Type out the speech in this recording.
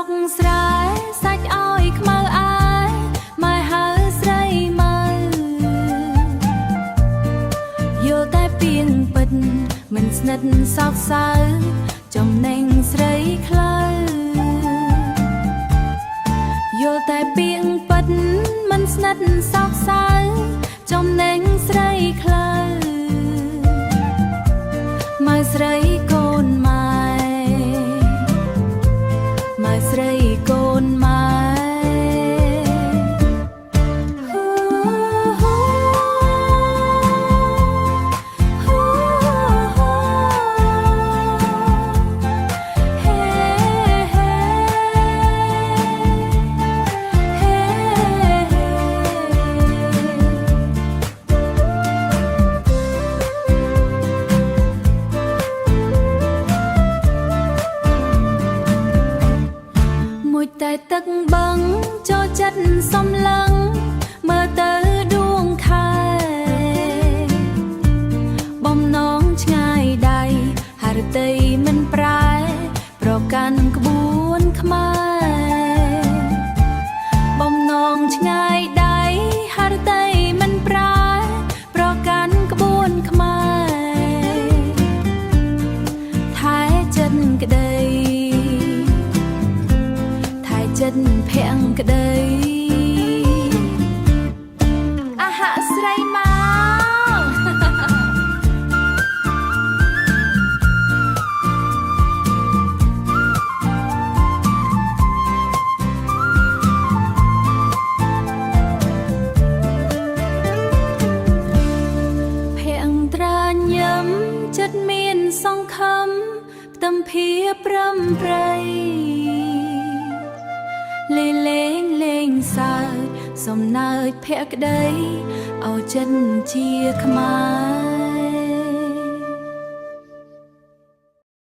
កស្រែសាច់ឲ្យខ្មៅអាយម៉ែហៅស្រីមើយល់តែពីងពិតមិនស្និទ្ធសោកសៅចំណេញស្រីខ្លៅយល់តែពីងពិតមិនស្និទ្ធសោកសៅចំណេញស្រីខ្លៅម៉ែស្រីកូនម៉ែម៉ែស្រីកូនម៉ែតែទឹកបឹងចូលចិត្តសំឡឹងមើលទៅដួងខែបំណងឆ្ងាយដៃហឫទ័យមិនប្រែប្រកាន់ក្បួនខ្មែរបំណងឆ្ងាយដៃហឫទ័យមិនប្រែប្រកាន់ក្បួនខ្មែរថែចិត្តក្តីចិត្តភាំងក្តីអាហាស្រីមកភាំងត្រាញឹមចិត្តមានសង្ឃឹមផ្ទឹមភៀប្រំប្រៃលេងសើចសំណើចភក្តីឲ្យចិនជាខ្មែរ